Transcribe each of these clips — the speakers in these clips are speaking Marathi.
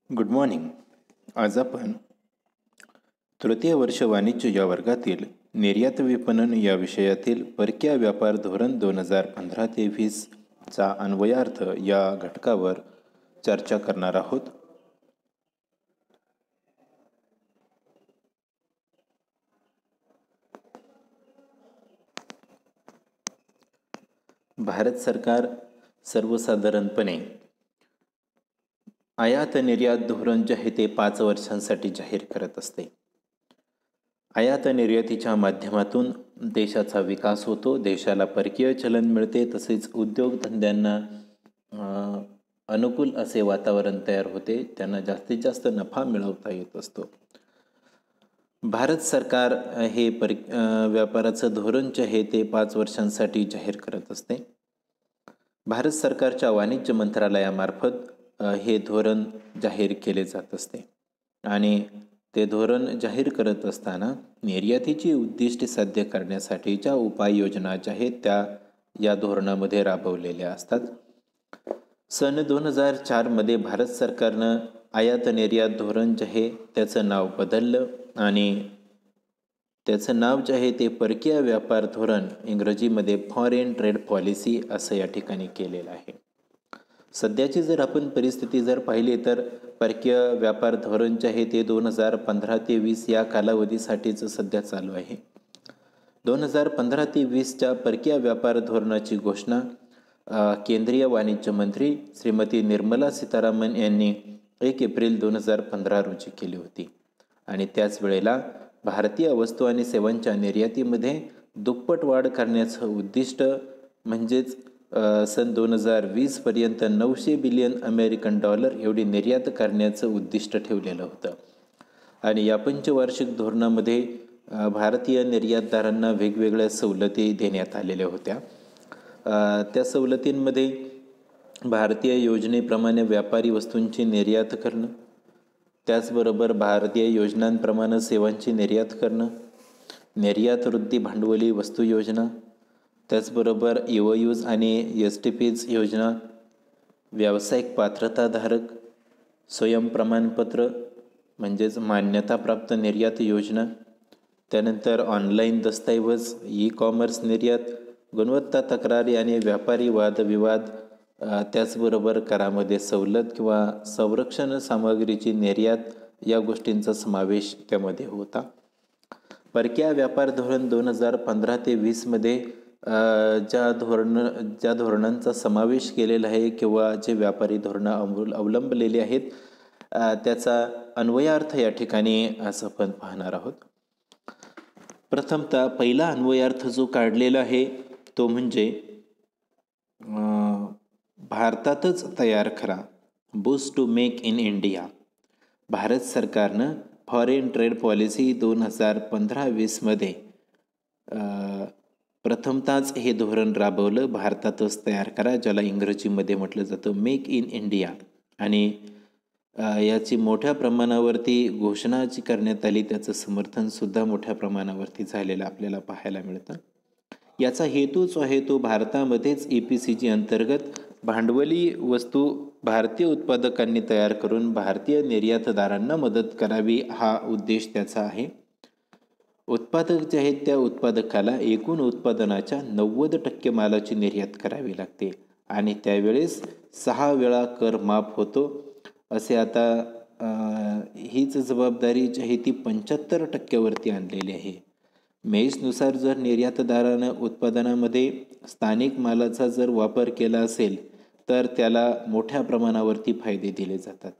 Good morning. आज आपण तृतीय वर्ष वाणिज्य या वर्गातील निर्यात विपणन या विषयातील परकीय व्यापार धोरण 2015 ते 20 चा अन्वयार्थ या घटकावर चर्चा करणार आहोत. भारत सरकार सर्वसाधारणपणे आयात निर्यात धोरण जे आहे ते 5 वर्षांसाठी जाहीर करत असते. आयात निर्यातीच्या माध्यमातून देशाचा विकास होतो, देशाला परकीय चलन मिळते, तसेच उद्योगधंद्यांना अनुकूल असे वातावरण तयार होते, त्यांना जास्तीत जास्त नफा मिळवता येत असतो. भारत सरकार हे व्यापाराचं धोरण जे आहे ते 5 वर्षांसाठी जाहीर करत असते. भारत सरकारच्या वाणिज्य मंत्रालयामार्फत हे धोरण जाहीर केले जात असते आणि ते धोरण जाहीर करत असताना निर्यातीची उद्दिष्टे साध्य करण्यासाठीच्या उपाययोजना ज्या आहेत त्या या धोरणामध्ये राबवलेल्या असतात. सन 2004 मध्ये भारत सरकारनं आयात निर्यात धोरण जे आहे त्याचं नाव बदललं आणि त्याचं नाव जे आहे ते परकीय व्यापार धोरण, इंग्रजीमध्ये फॉरेन ट्रेड पॉलिसी असं या ठिकाणी केलेलं आहे. सध्याची जर आपण परिस्थिती जर पाहिली तर परकीय व्यापार धोरण जे आहे ते 2015 ते 20 या कालावधीसाठीचं सध्या चालू आहे. 2015 ते 20च्या परकीय व्यापार धोरणाची घोषणा केंद्रीय वाणिज्य मंत्री श्रीमती निर्मला सीतारामन यांनी 1 एप्रिल 2015 रोजी केली होती आणि त्याच वेळेला भारतीय वस्तू आणि सेवांच्या निर्यातीमध्ये दुप्पट वाढ करण्याचं उद्दिष्ट म्हणजेच सन 2020 पर्यंत $900 बिलियन एवढी निर्यात करण्याचं उद्दिष्ट ठेवलेलं होतं. आणि या पंचवार्षिक धोरणामध्ये भारतीय निर्यातदारांना वेगवेगळ्या सवलती देण्यात आलेल्या होत्या. त्या सवलतींमध्ये भारतीय योजनेप्रमाणे व्यापारी वस्तूंची निर्यात करणं, त्याचबरोबर भारतीय योजनांप्रमाणे सेवांची निर्यात करणं, निर्यात वृद्धी भांडवली वस्तू योजना, त्याचबरोबर EOUs आणि STPs योजना, व्यावसायिक पात्रताधारक, स्वयं प्रमाणपत्र म्हणजेच मान्यताप्राप्त निर्यात योजना, त्यानंतर ऑनलाईन दस्तऐवज, ई-कॉमर्स निर्यात, गुणवत्ता तक्रारी आणि व्यापारी वादविवाद, त्याचबरोबर करामध्ये सवलत किंवा संरक्षण सामग्रीची निर्यात या गोष्टींचा समावेश त्यामध्ये होता. परकीय व्यापार धोरण 2015 ते 20 मध्ये ज्या धोरणांचा समावेश केलेला आहे किंवा जे व्यापारी धोरणं अवलंबलेली आहेत त्याचा अन्वयार्थ या ठिकाणी असं आपण पाहणार आहोत. प्रथमतः पहिला अन्वयार्थ जो काढलेला आहे तो म्हणजे भारतातच तयार करा, boost to make in India. भारत सरकारनं फॉरेन ट्रेड पॉलिसी 2015-20 मध्ये प्रथमतःच हे धोरण राबवलं, भारतातच तयार करा, ज्याला इंग्रजीमध्ये म्हटलं जातं मेक इन इंडिया. आणि याची मोठ्या प्रमाणावरती घोषणा जी करण्यात आली त्याचं समर्थनसुद्धा मोठ्या प्रमाणावरती झालेलं आपल्याला पाहायला मिळतं. याचा हेतू जो आहे तो भारतामध्येच EPCG अंतर्गत भांडवली वस्तू भारतीय उत्पादकांनी तयार करून भारतीय निर्यातदारांना मदत करावी हा उद्देश त्याचा आहे. उत्पादक जे आहेत त्या उत्पादकाला एकूण उत्पादनाच्या 90% मालाची निर्यात करावी लागते आणि त्यावेळेस 6 वेळा कर माफ होतो. असे आता हीच जबाबदारी जी आहे ती 75% आणलेली आहे. मेसनुसार जर निर्यातदारानं उत्पादनामध्ये स्थानिक मालाचा जर वापर केला असेल तर त्याला मोठ्या प्रमाणावरती फायदे दिले जातात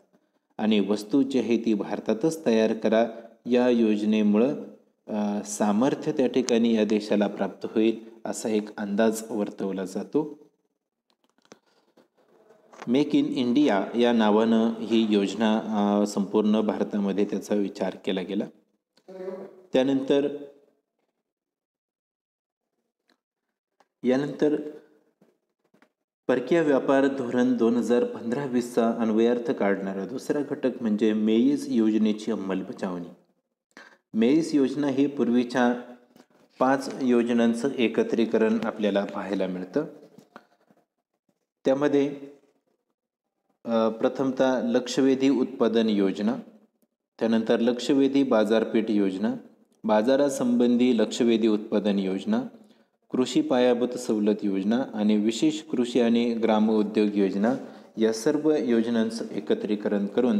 आणि वस्तू जी आहे ती भारतातच तयार करा या योजनेमुळं सामर्थ्य त्या ठिकाणी या देशाला प्राप्त होईल असा एक अंदाज वर्तवला जातो. मेक इन इंडिया या नावानं ही योजना संपूर्ण भारतामध्ये त्याचा विचार केला गेला. यानंतर परकीय व्यापार धोरण 2015-20चा अन्वयार्थ काढणारा दुसरा घटक म्हणजे मेईस योजनेची अंमलबजावणी. मेईस योजना ही पूर्वीच्या 5 योजनांचं एकत्रीकरण आपल्याला पाहायला मिळतं. त्यामध्ये प्रथमतः लक्षवेधी उत्पादन योजना, त्यानंतर लक्षवेधी बाजारपेठ योजना, बाजारासंबंधी लक्षवेधी उत्पादन योजना, कृषी पायाभूत सवलत योजना आणि विशेष कृषी आणि ग्राम उद्योग योजना या सर्व योजनांचं एकत्रीकरण करून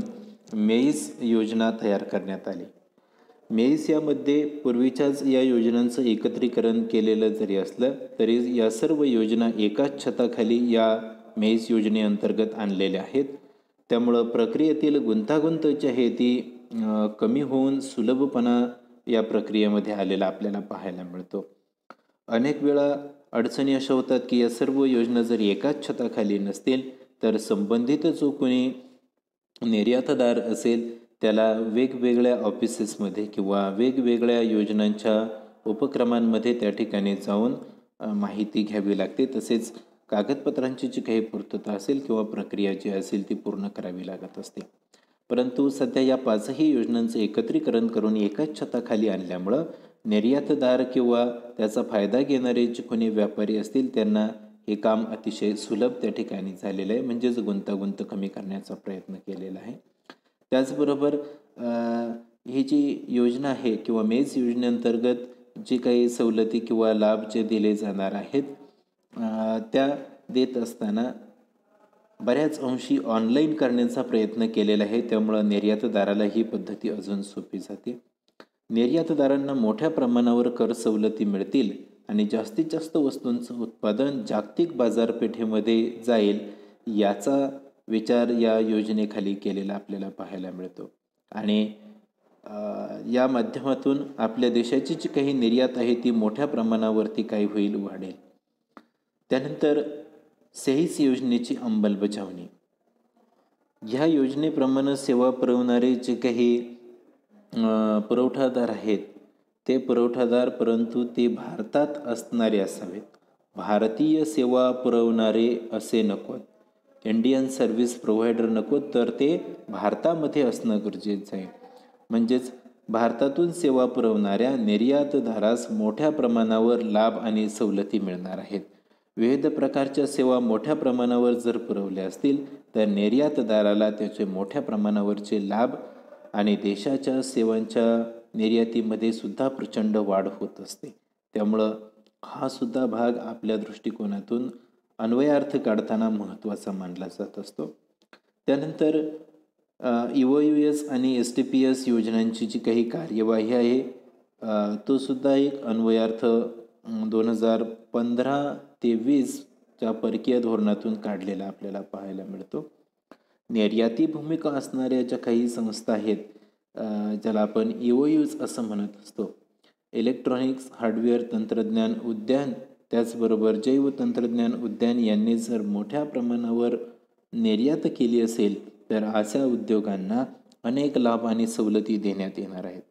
मेईस योजना तयार करण्यात आली. मेईस यामध्ये पूर्वीच्याच या योजनांचं एकत्रीकरण केलेलं जरी असलं तरी या सर्व योजना एकाच छताखाली या मेईस योजनेअंतर्गत आणलेल्या आहेत. त्यामुळं प्रक्रियेतील गुंतागुंत जी आहे ती कमी होऊन सुलभपणा या प्रक्रियेमध्ये आलेला आपल्याला पाहायला मिळतो. अनेक वेळा अडचणी अशा होतात की या सर्व योजना जर एकाच छताखाली नसतील तर संबंधित जो कोणी निर्यातदार असेल त्याला वेगवेगळ्या ऑफिसेसमध्ये किंवा वेगवेगळ्या योजनांच्या उपक्रमांमध्ये त्या ठिकाणी जाऊन माहिती घ्यावी लागते. तसेच कागदपत्रांची जी काही पूर्तता असेल किंवा प्रक्रिया जी असेल ती पूर्ण करावी लागत असते. परंतु सध्या या पाचही योजनांचं एकत्रीकरण करून एकाच छताखाली आणल्यामुळं निर्यातदार किंवा त्याचा फायदा घेणारे जे कोणी व्यापारी असतील त्यांना हे काम अतिशय सुलभ त्या ठिकाणी झालेलं आहे. म्हणजेच गुंतागुंत कमी करण्याचा प्रयत्न केलेला आहे. त्याचबरोबर ही जी योजना आहे किंवा मेस योजनेअंतर्गत जे काही सवलती किंवा लाभ जे दिले जाणार आहेत त्या देत असताना बऱ्याच अंशी ऑनलाईन करण्याचा प्रयत्न केलेला आहे. त्यामुळं निर्यातदाराला ही पद्धती अजून सोपी जाते. निर्यातदारांना मोठ्या प्रमाणावर कर सवलती मिळतील आणि जास्तीत जास्त वस्तूंचं उत्पादन जागतिक बाजारपेठेमध्ये जाईल याचा विचार या योजनेखाली केलेला आपल्याला पाहायला मिळतो. आणि या माध्यमातून आपल्या देशाची जी काही निर्यात आहे ती मोठ्या प्रमाणावरती काय होईल, वाढेल. त्यानंतर सेईस योजनेची अंमलबजावणी. ह्या योजनेप्रमाणे सेवा पुरवणारे जे काही पुरवठादार आहेत ते पुरवठादार परंतु ते भारतात असणारे असावेत. भारतीय सेवा पुरवणारे असे नकोत, इंडियन सर्व्हिस प्रोव्हायडर नकोत, तर ते भारतामध्ये असणं गरजेचं आहे. म्हणजेच भारतातून सेवा पुरवणाऱ्या निर्यातदारास मोठ्या प्रमाणावर लाभ आणि सवलती मिळणार आहेत. विविध प्रकारच्या सेवा मोठ्या प्रमाणावर जर पुरवल्या असतील तर निर्यातदाराला त्याचे मोठ्या प्रमाणावरचे लाभ आणि देशाच्या सेवांच्या निर्यातीमध्ये सुद्धा प्रचंड वाढ होत असते. त्यामुळं हा सुद्धा भाग आपल्या दृष्टिकोनातून अन्वयार्थ काढताना महत्त्वाचा मानला जात असतो. त्यानंतर EOUS आणि STPS योजनांची जी काही कार्यवाही आहे तो सुद्धा एक अन्वयार्थ 2015 ते 20च्या परकीय धोरणातून काढलेला आपल्याला पाहायला मिळतो. निर्याती भूमिका असणाऱ्या ज्या काही संस्था आहेत ज्याला आपण EOUs असं म्हणत असतो, इलेक्ट्रॉनिक्स हार्डवेअर तंत्रज्ञान उद्यान त्याचबरोबर जैव तंत्रज्ञान उद्यान यांनी जर मोठ्या प्रमाणावर निर्यात केली असेल तर अशा उद्योगांना अनेक लाभ आणि सवलती देण्यात येणार आहेत.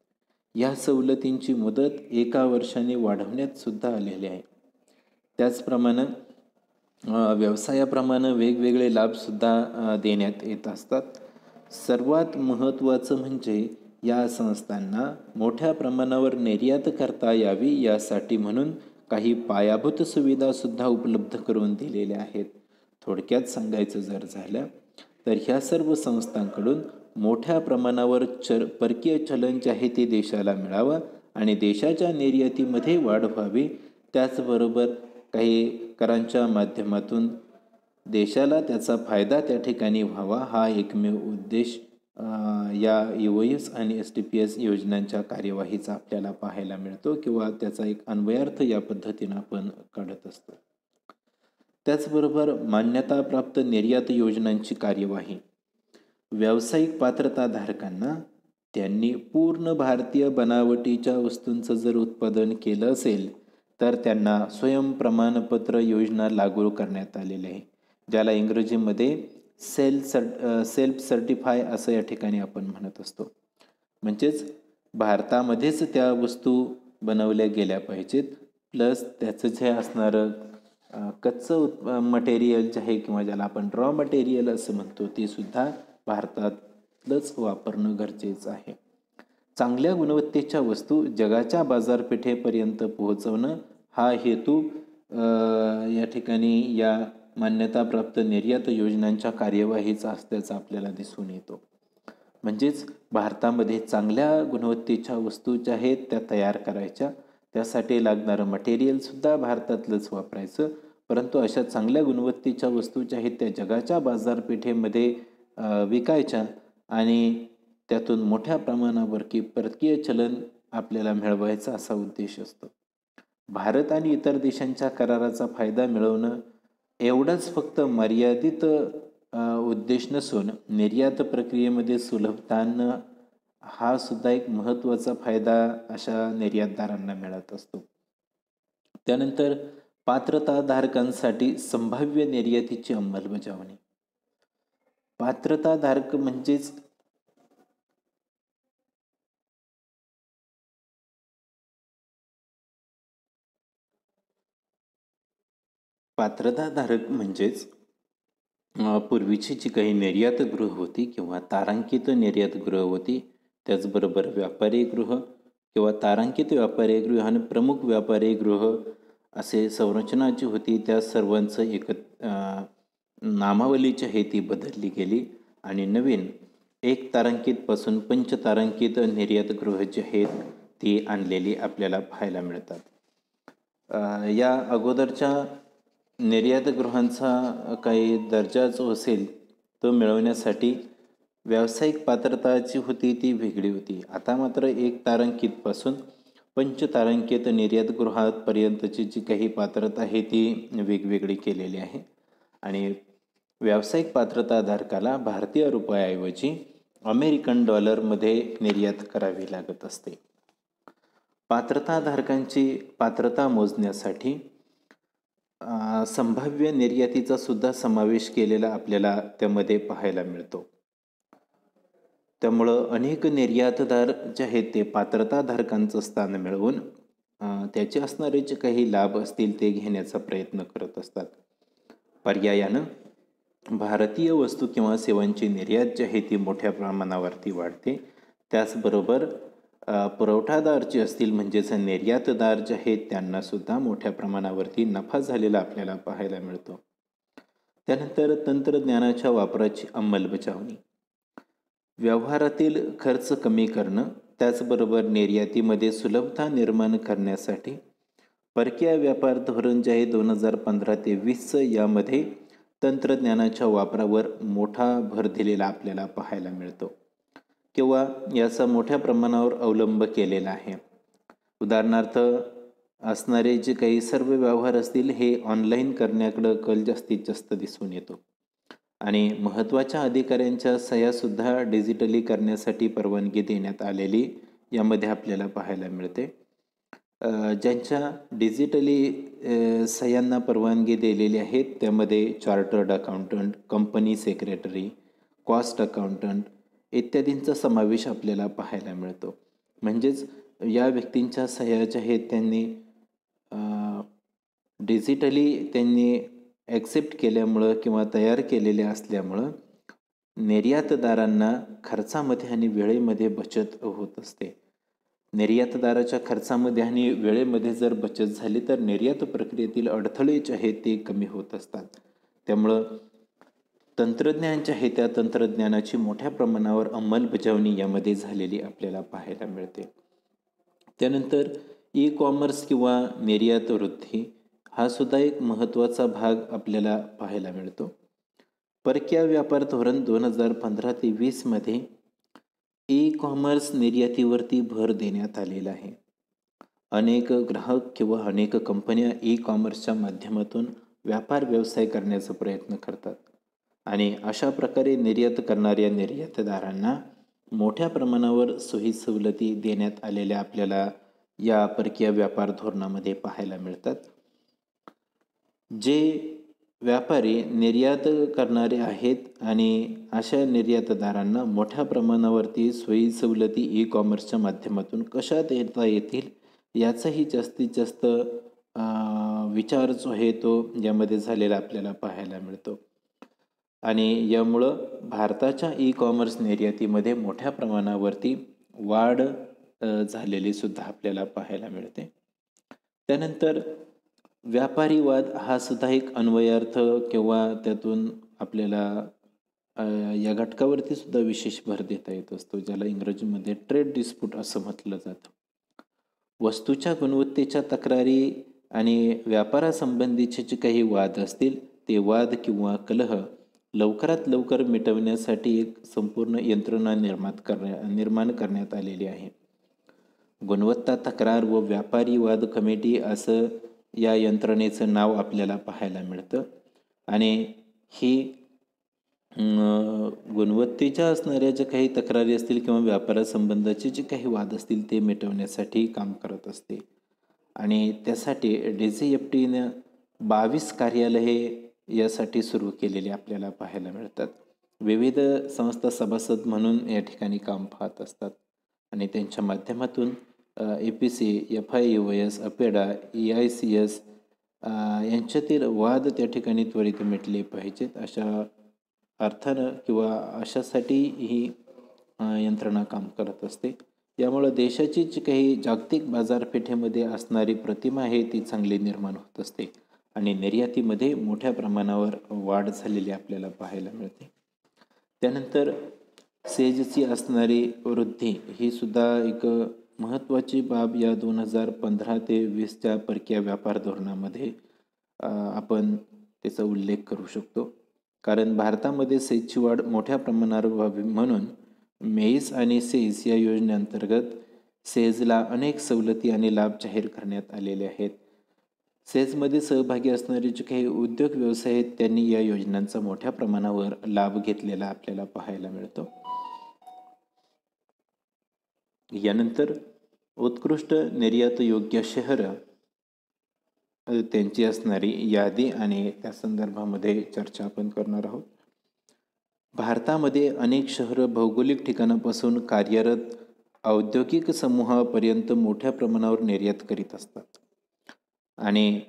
या सवलतींची मुदत 1 वर्षाने वाढवण्यात सुद्धा आलेली आहे. त्याचप्रमाणे व्यवसायाप्रमाणे वेगवेगळे लाभसुद्धा देण्यात येत असतात. सर्वात महत्त्वाचं म्हणजे या संस्थांना मोठ्या प्रमाणावर निर्यात करता यावी यासाठी म्हणून काही पायाभूत सुविधासुद्धा उपलब्ध करून दिलेल्या आहेत. थोडक्यात सांगायचं जर झालं तर ह्या सर्व संस्थांकडून मोठ्या प्रमाणावर परकीय चलन जे आहे ते देशाला मिळावं आणि देशाच्या निर्यातीमध्ये वाढ व्हावी. त्याचबरोबर काही करांच्या माध्यमातून देशाला त्याचा फायदा त्या ठिकाणी व्हावा हा एकमेव उद्देश या EOUS आणि STPS योजनांच्या कार्यवाहीचा आपल्याला पाहायला मिळतो किंवा त्याचा एक अन्वयार्थ या पद्धतीनं आपण काढत असतो. त्याचबरोबर मान्यताप्राप्त निर्यात योजनांची कार्यवाही. व्यावसायिक पात्रताधारकांना त्यांनी पूर्ण भारतीय बनावटीच्या वस्तूंचं जर उत्पादन केलं असेल तर त्यांना स्वयंप्रमाणपत्र योजना लागू करण्यात आलेली आहे, ज्याला इंग्रजीमध्ये सेल्फ सर्टिफाय असं या ठिकाणी आपण म्हणत असतो. म्हणजेच भारतामध्येच त्या वस्तू बनवल्या गेल्या पाहिजेत, प्लस त्याचं जे असणारं कच्चं मटेरियल जे आहे किंवा ज्याला आपण रॉ मटेरियल असं म्हणतो ते सुद्धा भारतातलंच वापरणं गरजेचं आहे. चांगल्या गुणवत्तेच्या वस्तू जगाच्या बाजारपेठेपर्यंत पोहोचवणं हा हेतू या ठिकाणी या मान्यताप्राप्त निर्यात योजनांच्या कार्यवाहीचा असल्याचा आपल्याला दिसून येतो. म्हणजेच भारतामध्ये चांगल्या गुणवत्तेच्या वस्तू ज्या आहेत त्या तयार करायच्या, त्यासाठी लागणारं मटेरियलसुद्धा भारतातलंच वापरायचं, परंतु अशा चांगल्या गुणवत्तेच्या वस्तू ज्या आहेत त्या जगाच्या बाजारपेठेमध्ये विकायच्या आणि त्यातून मोठ्या प्रमाणावर परकीय चलन आपल्याला मिळवायचा असा उद्देश असतो. भारत आणि इतर देशांच्या कराराचा फायदा मिळवणं एवढाच फक्त मर्यादित उद्देश नसून निर्यात प्रक्रियेमध्ये सुलभता आणणं हा सुद्धा एक महत्त्वाचा फायदा अशा निर्यातदारांना मिळत असतो. त्यानंतर पात्रताधारकांसाठी संभाव्य निर्यातीची अंमलबजावणी. पात्रताधारक म्हणजेच पूर्वीची जी काही निर्यातगृह होती किंवा तारांकित निर्यातगृह होती, त्याचबरोबर व्यापारी गृह किंवा तारांकित व्यापारी गृह आणि प्रमुख व्यापारी गृह असे संरचना जी होती त्या सर्वांचं नामावलीची आहे ती बदलली गेली आणि नवीन एक तारांकितपासून पंचतारांकित निर्यातगृह जी आहेत ती आणलेली आपल्याला पाहायला मिळतात. या अगोदरच्या निर्यातगृहांचा काही दर्जा जो असेल तो मिळवण्यासाठी व्यावसायिक पात्रता जी होती ती वेगळी होती. आता मात्र एक तारांकितपासून पंचतारांकित निर्यातगृहापर्यंतची जी काही पात्रता आहे ती वेगवेगळी केलेली आहे आणि व्यावसायिक पात्रताधारकाला भारतीय रुपयाऐवजी अमेरिकन डॉलरमध्ये निर्यात करावी लागत असते. पात्रताधारकांची पात्रता मोजण्यासाठी संभाव्य निर्यातीचा सुद्धा समावेश केलेला आपल्याला त्यामध्ये पाहायला मिळतो. त्यामुळं अनेक निर्यातदार जे आहेत ते पात्रताधारकांचं स्थान मिळवून त्याचे असणारे जे काही लाभ असतील ते घेण्याचा प्रयत्न करत असतात. पर्यायानं भारतीय वस्तू किंवा सेवांची निर्यात जी आहे ती मोठ्या प्रमाणावरती वाढते. त्याचबरोबर पुरवठादार जे असतील म्हणजेच निर्यातदार जे आहेत त्यांना सुद्धा मोठ्या प्रमाणावरती नफा झालेला आपल्याला पाहायला मिळतो. त्यानंतर तंत्रज्ञानाच्या वापराची अंमलबजावणी. व्यवहारातील खर्च कमी करणं, त्याचबरोबर निर्यातीमध्ये सुलभता निर्माण करण्यासाठी परकीय व्यापार धोरण जे आहे 2015 ते 20 यामध्ये तंत्रज्ञानाच्या वापरावर मोठा भर दिलेला आपल्याला पाहायला मिळतो किंवा याचा मोठ्या प्रमाणावर अवलंब केलेला आहे. उदाहरणार्थ असणारे जे काही सर्व व्यवहार असतील हे ऑनलाईन करण्याकडं कल जास्तीत जास्त दिसून येतो आणि महत्त्वाच्या अधिकाऱ्यांच्या सह्यासुद्धा डिजिटली करण्यासाठी परवानगी देण्यात आलेली यामध्ये आपल्याला पाहायला मिळते. ज्यांच्या डिजिटली सह्यांना परवानगी दिलेली आहेत त्यामध्ये chartered accountant, company secretary, cost accountant इत्यादींचा समावेश आपल्याला पाहायला मिळतो. म्हणजेच या व्यक्तींच्या सह्या ज्या आहेत त्यांनी डिजिटली ॲक्सेप्ट केल्यामुळं किंवा तयार केलेल्या असल्यामुळं निर्यातदारांना खर्चामध्ये आणि वेळेमध्ये बचत होत असते. निर्यातदाराच्या खर्चामध्ये आणि वेळेमध्ये जर बचत झाली तर निर्यात प्रक्रियेतील अडथळे जे आहेत ते कमी होत असतात. त्यामुळं तंत्रज्ञान जे आहे त्या तंत्रज्ञानाची मोठ्या प्रमाणावर अंमलबजावणी यामध्ये झालेली आपल्याला पाहायला मिळते. त्यानंतर ई कॉमर्स किंवा निर्यात वृद्धी हा सुद्धा एक महत्त्वाचा भाग आपल्याला पाहायला मिळतो. परकीय व्यापार धोरण 2015 ते 20 मध्ये ई कॉमर्स निर्यातीवरती भर देण्यात आलेला आहे. अनेक ग्राहक किंवा अनेक कंपन्या ई कॉमर्सच्या माध्यमातून व्यापार व्यवसाय करण्याचा प्रयत्न करतात आणि अशा प्रकारे निर्यात करणाऱ्या निर्यातदारांना मोठ्या प्रमाणावर सोयी सवलती देण्यात आलेल्या आपल्याला या परकीय व्यापार धोरणामध्ये पाहायला मिळतात. जे व्यापारी निर्यात करणारे आहेत आणि अशा निर्यातदारांना मोठ्या प्रमाणावरती सोयी सवलती ई कॉमर्सच्या माध्यमातून कशा देता येतील याचाही जास्तीत जास्त विचार जो आहे तो यामध्ये झालेला आपल्याला पाहायला मिळतो आणि यामुळं भारताच्या ई कॉमर्स निर्यातीमध्ये मोठ्या प्रमाणावरती वाढ झालेली सुद्धा आपल्याला पाहायला मिळते. त्यानंतर व्यापारी वाद हा सुद्धा एक अन्वयार्थ किंवा त्यातून आपल्याला या घटकावरती सुद्धा विशेष भर देता येत असतो, ज्याला इंग्रजीमध्ये ट्रेड डिस्प्यूट असं म्हटलं जातं. वस्तूच्या गुणवत्तेच्या तक्रारी आणि व्यापारासंबंधीचे जे काही वाद असतील, ते वाद किंवा कलह लवकरात लवकर मिटवण्यासाठी एक संपूर्ण यंत्रणा निर्माण करण्यात आलेली आहे. गुणवत्ता तक्रार व व्यापारी वाद कमिटी असं या यंत्रणेचं नाव आपल्याला पाहायला मिळतं. आणि ही गुणवत्तेच्या असणाऱ्या ज्या काही तक्रारी असतील किंवा व्यापारासंबंधाचे जे काही वाद असतील ते मिटवण्यासाठी काम करत असते. आणि त्यासाठी DGFTनं 22 कार्यालये यासाठी सुरू केलेली आपल्याला पाहायला मिळतात. विविध संस्था सभासद म्हणून या ठिकाणी काम पाहत असतात आणि त्यांच्या माध्यमातून APC, FIUS, अपेडा, EICS यांच्यातील वाद त्या ठिकाणी त्वरित मिटले पाहिजेत अशा अर्थानं किंवा अशासाठी ही यंत्रणा काम करत असते. यामुळं देशाची जी काही जागतिक बाजारपेठेमध्ये असणारी प्रतिमा आहे ती चांगली निर्माण होत असते आणि निर्यातीमध्ये मोठ्या प्रमाणावर वाढ झालेली आपल्याला पाहायला मिळते. त्यानंतर सेजची असणारी वृद्धी ही सुद्धा एक महत्त्वाची बाब या 2015 ते 20च्या परकीय व्यापार धोरणामध्ये आपण त्याचा उल्लेख करू शकतो. कारण भारतामध्ये सेजची वाढ मोठ्या प्रमाणावर व्हावी म्हणून मेईस आणि सेज या योजनेअंतर्गत सेजला अनेक सवलती आणि लाभ जाहीर करण्यात आलेले आहेत. सेजमध्ये सहभागी असणारे जे काही उद्योग व्यवसाय आहेत त्यांनी या योजनांचा मोठ्या प्रमाणावर लाभ घेतलेला आपल्याला पाहायला मिळतो. यानंतर उत्कृष्ट निर्यात योग्य शहरं त्यांची असणारी यादी आणि त्या संदर्भामध्ये चर्चा आपण करणार आहोत. भारतामध्ये अनेक शहरं भौगोलिक ठिकाणापासून कार्यरत औद्योगिक समूहापर्यंत मोठ्या प्रमाणावर निर्यात करीत असतात आणि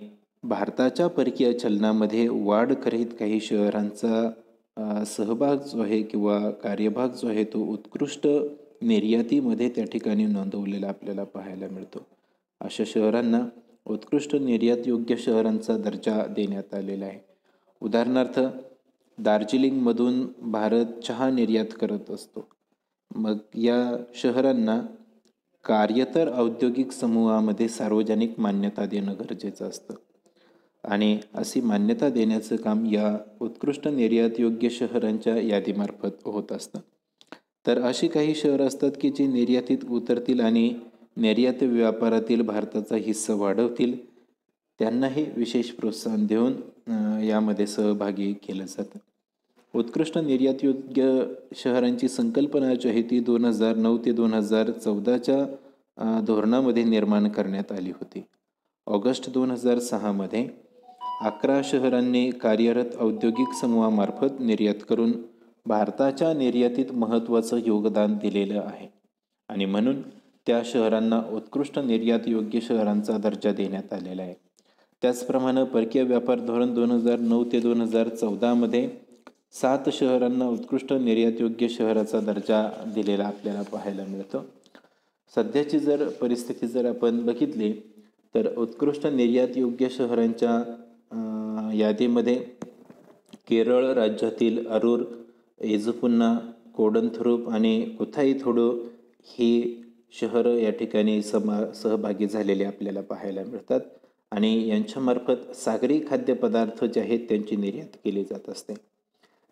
भारताच्या परकीय चलनामध्ये वाढ करीत काही शहरांचा सहभाग जो आहे किंवा कार्यभाग जो आहे तो उत्कृष्ट निर्यातीमध्ये त्या ठिकाणी नोंदवलेला आपल्याला पाहायला मिळतो. अशा शहरांना उत्कृष्ट निर्यात योग्य शहरांचा दर्जा देण्यात आलेला आहे. उदाहरणार्थ दार्जिलिंगमधून भारत चहा निर्यात करत असतो. मग या शहरांना कार्यतर औद्योगिक समूहामध्ये सार्वजनिक मान्यता देणं गरजेचं असतं आणि अशी मान्यता देण्याचं काम या उत्कृष्ट निर्यात योग्य शहरांच्या यादीमार्फत होत असतं. तर अशी काही शहरं असतात की जी निर्यातीत उतरतील आणि निर्यात व्यापारातील भारताचा हिस्सा वाढवतील. त्यांनाही विशेष प्रोत्साहन देऊन यामध्ये सहभागी केलं जातं. उत्कृष्ट निर्यात योग्य शहरांची संकल्पना जी आहे ती 2009 ते 2014च्या धोरणामध्ये निर्माण करण्यात आली होती. ऑगस्ट 2006मध्ये 11 शहरांनी कार्यरत औद्योगिक समूहामार्फत निर्यात करून भारताच्या निर्यातीत महत्त्वाचं योगदान दिलेलं आहे आणि म्हणून त्या शहरांना उत्कृष्ट निर्यात योग्य शहरांचा दर्जा देण्यात आलेला आहे. त्याचप्रमाणे परकीय व्यापार धोरण 2009 ते 2014मध्ये 7 शहरांना उत्कृष्ट निर्यात योग्य शहराचा दर्जा दिलेला आपल्याला पाहायला मिळतो. सध्याची जर परिस्थिती जर आपण बघितली तर उत्कृष्ट निर्यात योग्य शहरांच्या यादीमध्ये केरळ राज्यातील अरूर, एजुपुन्ना, कोडंथुरुप आणि कुथाईथोडू ही शहरं या ठिकाणी सहभागी झालेले आपल्याला पाहायला मिळतात आणि यांच्यामार्फत सागरी खाद्यपदार्थ जे आहेत त्यांची निर्यात केली जात असते.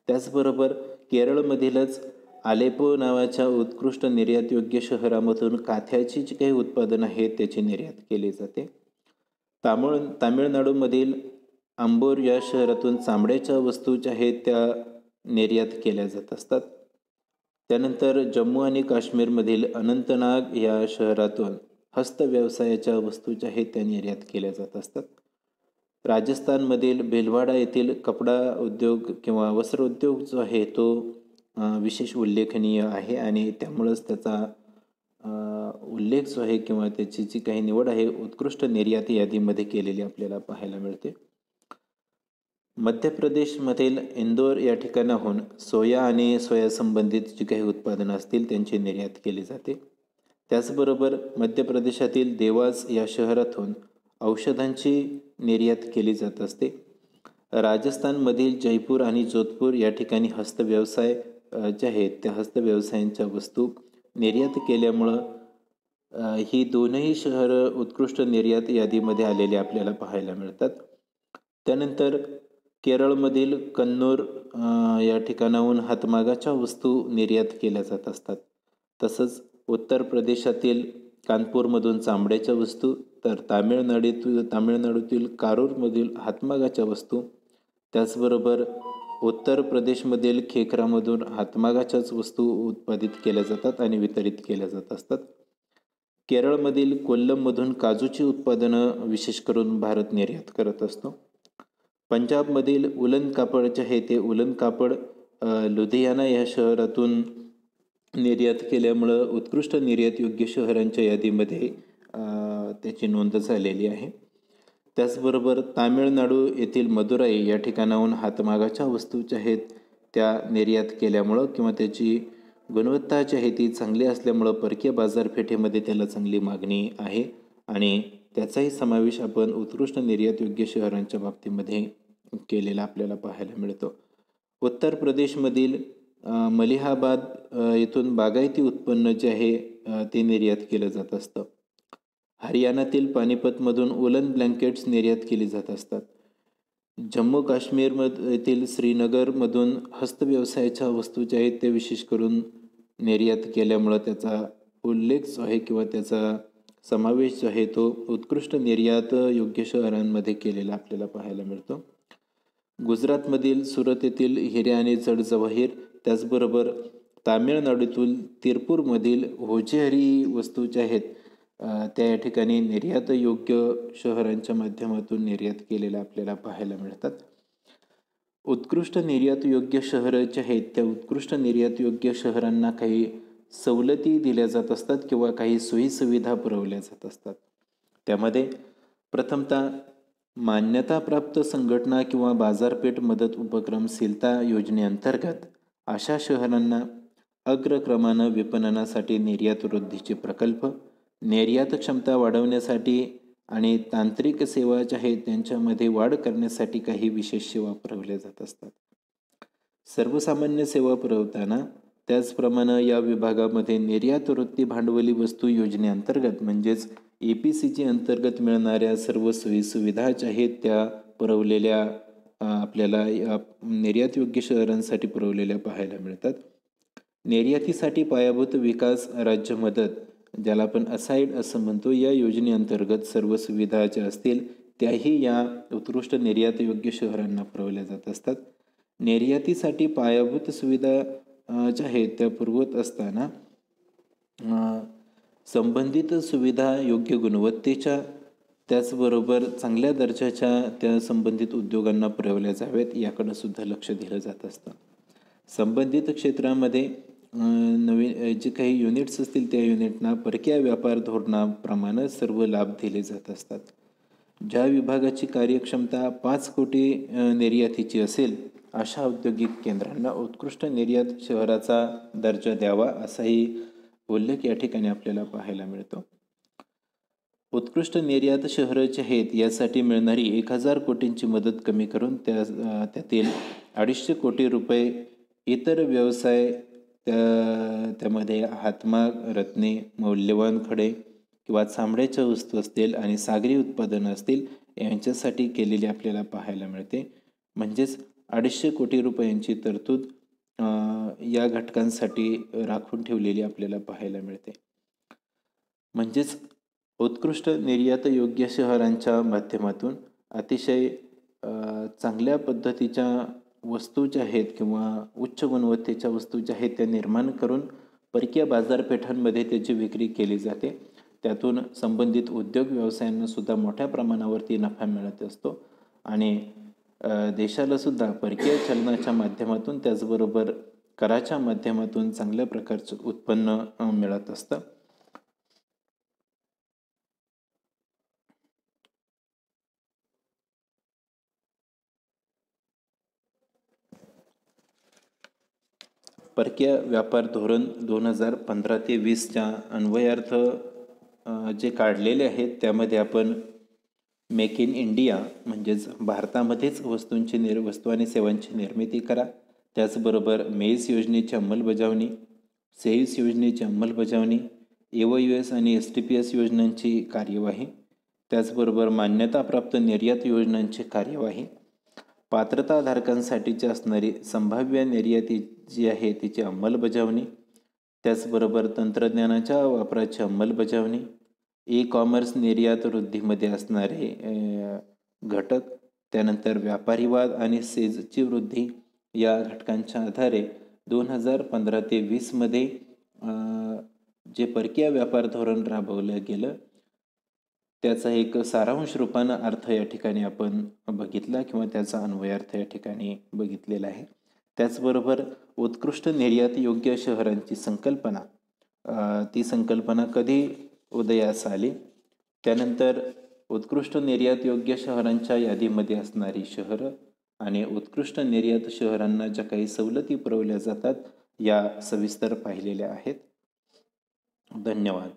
त्याचबरोबर केरळमधीलच आलेपो नावाच्या उत्कृष्ट निर्यात योग्य शहरामधून काथ्याची जी काही उत्पादन आहेत त्याची निर्यात केली जाते. तामिळनाडूमधील अंबोर या शहरातून चामड्याच्या वस्तू ज्या आहेत त्या निर्यात केल्या जात असतात. त्यानंतर जम्मू आणि काश्मीरमधील अनंतनाग या शहरातून हस्तव्यवसायाच्या वस्तू ज्या आहेत त्या निर्यात केल्या जात असतात. राजस्थानमधील भिलवाडा येथील कपडा उद्योग किंवा वस्त्र उद्योग जो आहे तो विशेष उल्लेखनीय आहे आणि त्यामुळंच त्याचा उल्लेख जो आहे किंवा त्याची जी काही निवड आहे उत्कृष्ट निर्यात यादीमध्ये केलेली आपल्याला पाहायला मिळते. मध्य प्रदेशमधील इंदोर या ठिकाणाहून सोया आणि सोया संबंधित जी काही उत्पादनं असतील त्यांची निर्यात केली जाते. त्याचबरोबर मध्य प्रदेशातील देवास या शहरातून औषधांची निर्यात केली जात असते. राजस्थानमधील जयपूर आणि जोधपूर या ठिकाणी हस्तव्यवसाय जे आहेत त्या हस्तव्यवसायांच्या वस्तू निर्यात केल्यामुळं ही दोनही शहरं उत्कृष्ट निर्यात यादीमध्ये आलेली आपल्याला पाहायला मिळतात. त्यानंतर केरळमधील कन्नूर या ठिकाणाहून हातमागाच्या वस्तू निर्यात केल्या जात असतात. तसंच उत्तर प्रदेशातील कानपूरमधून चामड्याच्या वस्तू, तर तामिळनाडूतील कारूरमधील हातमागाच्या वस्तू, त्याचबरोबर उत्तर प्रदेशमधील खेकरामधून हातमागाच्याच वस्तू उत्पादित केल्या जातात आणि वितरित केल्या जात असतात. केरळमधील कोल्लममधून काजूची उत्पादनं विशेष करून भारत निर्यात करत असतो. पंजाबमधील उलन कापड जे आहे ते उलन कापड लुधियाना या शहरातून निर्यात केल्यामुळं उत्कृष्ट निर्यात योग्य शहरांच्या यादीमध्ये त्याची नोंद झालेली आहे. त्याचबरोबर तामिळनाडू येथील मदुराई या ठिकाणाहून हातमागाच्या वस्तू ज्या आहेत त्या निर्यात केल्यामुळं किंवा त्याची गुणवत्ता जी आहे ती चांगली असल्यामुळं परकीय बाजारपेठेमध्ये त्याला चांगली मागणी आहे आणि त्याचाही समावेश आपण उत्कृष्ट निर्यात योग्य शहरांच्या बाबतीमध्ये केलेला आपल्याला पाहायला मिळतो. उत्तर प्रदेशमधील मलिहाबाद येथून बागायती उत्पन्न जे आहे ते निर्यात केलं जात असतं. हरियाणातील पानिपतमधून उलन ब्लँकेट्स निर्यात केली जात असतात. जम्मू काश्मीरमधील श्रीनगरमधून हस्तव्यवसायाच्या वस्तू ज्या आहेत ते विशेष करून निर्यात केल्यामुळं त्याचा उल्लेख जो आहे किंवा त्याचा समावेश जो आहे तो उत्कृष्ट निर्यात योग्य शहरांमध्ये केलेला आपल्याला पाहायला मिळतो. गुजरातमधील सुरत येथील हिरे आणि जड जवाहीर, त्याचबरोबर तामिळनाडूतील तिरपूरमधील होजेहरी वस्तू ज्या आहेत त्या या ठिकाणी निर्यात योग्य शहरांच्या माध्यमातून निर्यात केलेल्या आपल्याला पाहायला मिळतात. उत्कृष्ट निर्यात योग्य शहरं जे आहेत त्या उत्कृष्ट निर्यात योग्य शहरांना काही सवलती दिल्या जात असतात किंवा काही सोयीसुविधा पुरवल्या जात असतात. त्यामध्ये प्रथमतः मान्यताप्राप्त संघटना किंवा बाजारपेठ मदत उपक्रम सीलता योजनेअंतर्गत अशा शहरांना अग्रक्रमानं विपणनासाठी निर्यात वृद्धीचे प्रकल्प, निर्यात क्षमता वाढवण्यासाठी आणि तांत्रिक सेवा ज्या आहेत त्यांच्यामध्ये वाढ करण्यासाठी काही विशेष सेवा पुरवल्या जात असतात. सर्वसामान्य सेवा पुरवताना त्याचप्रमाणे या विभागामध्ये निर्यात वृत्ती भांडवली वस्तू योजनेअंतर्गत म्हणजेच EPCG अंतर्गत मिळणाऱ्या सर्व सोयीसुविधा ज्या आहेत त्या पुरवलेल्या आपल्याला या निर्यात योग्य शहरांसाठी पुरवलेल्या पाहायला मिळतात. निर्यातीसाठी पायाभूत विकास राज्य मदत, ज्याला आपण असाईड असं म्हणतो, या योजनेअंतर्गत सर्व सुविधा ज्या असतील त्याही या उत्कृष्ट निर्यात योग्य शहरांना पुरवल्या जात असतात. निर्यातीसाठी पायाभूत सुविधा ज्या आहेत त्या पुरवत असताना संबंधित सुविधा योग्य गुणवत्तेच्या त्याचबरोबर चांगल्या दर्जाच्या त्या संबंधित उद्योगांना पुरवल्या जाव्यात याकडे सुद्धा लक्ष दिलं जात असतं. संबंधित क्षेत्रामध्ये नवीन जे काही युनिट्स असतील त्या युनिटना परकीय व्यापार धोरणाप्रमाणे सर्व लाभ दिले जात असतात. ज्या विभागाची कार्यक्षमता 5 कोटी निर्यातीची असेल अशा औद्योगिक केंद्रांना उत्कृष्ट निर्यात शहराचा दर्जा द्यावा असाही उल्लेख या ठिकाणी आपल्याला पाहायला मिळतो. उत्कृष्ट निर्यात शहरं जे आहेत यासाठी मिळणारी 1000 कोटींची मदत कमी करून त्यातील 250 कोटी रुपये इतर व्यवसाय त्यामध्ये हातमाग, रत्ने, मौल्यवान खडे किंवा चामड्याच्या वस्तू असतील आणि सागरी उत्पादनं असतील यांच्यासाठी केलेली आपल्याला पाहायला मिळते. म्हणजेच 250 कोटी रुपयांची तरतूद या घटकांसाठी राखून ठेवलेली आपल्याला पाहायला मिळते. म्हणजेच उत्कृष्ट निर्यात योग्य शहरांच्या माध्यमातून अतिशय चांगल्या पद्धतीच्या वस्तू ज्या आहेत किंवा उच्च गुणवत्तेच्या वस्तू ज्या आहेत त्या निर्माण करून परकीय बाजारपेठांमध्ये त्याची विक्री केली जाते. त्यातून संबंधित उद्योग व्यवसायांना सुद्धा मोठ्या प्रमाणावरती नफा मिळत असतो आणि देशाला सुद्धा परकीय चलनाच्या माध्यमातून त्याचबरोबर कराच्या माध्यमातून चांगल्या प्रकारचं उत्पन्न मिळत असतं. परकीय व्यापार धोरण 2015 ते 20च्या अन्वयार्थ जे काढलेले आहेत त्यामध्ये आपण मेक इन इंडिया म्हणजेच भारतामध्येच वस्तू आणि सेवांची निर्मिती करा. त्याचबरोबर मेस योजनेची अंमलबजावणी, सेव्स योजनेची अंमलबजावणी, AYUS आणि STPS योजनांची कार्यवाही, त्याचबरोबर मान्यताप्राप्त निर्यात योजनांची कार्यवाही, पात्रताधारकांसाठीची असणारी संभाव्य निर्याती जी आहे तिची अंमलबजावणी, त्याचबरोबर तंत्रज्ञानाच्या वापराची अंमलबजावणी, कॉमर्स निर्यात वृद्धीमध्ये असणारे घटक, त्यानंतर व्यापारी वाद आणि सेजची वृद्धी या घटकांच्या आधारे 2015 ते 20मध्ये जे परकीय व्यापार धोरण राबवलं गेलं त्याचा एक सारांश रूपानं अर्थ या ठिकाणी आपण बघितला किंवा त्याचा अन्वयार्थ या ठिकाणी बघितलेला आहे. त्याचबरोबर उत्कृष्ट निर्यात योग्य शहरांची संकल्पना, ती संकल्पना कधी उदयास आली, त्यानंतर उत्कृष्ट निर्यात योग्य शहरांच्या यादीमध्ये असणारी शहरं आणि उत्कृष्ट निर्यात शहरांना ज्या काही सवलती पुरवल्या जातात या सविस्तर पाहिलेल्या आहेत. धन्यवाद.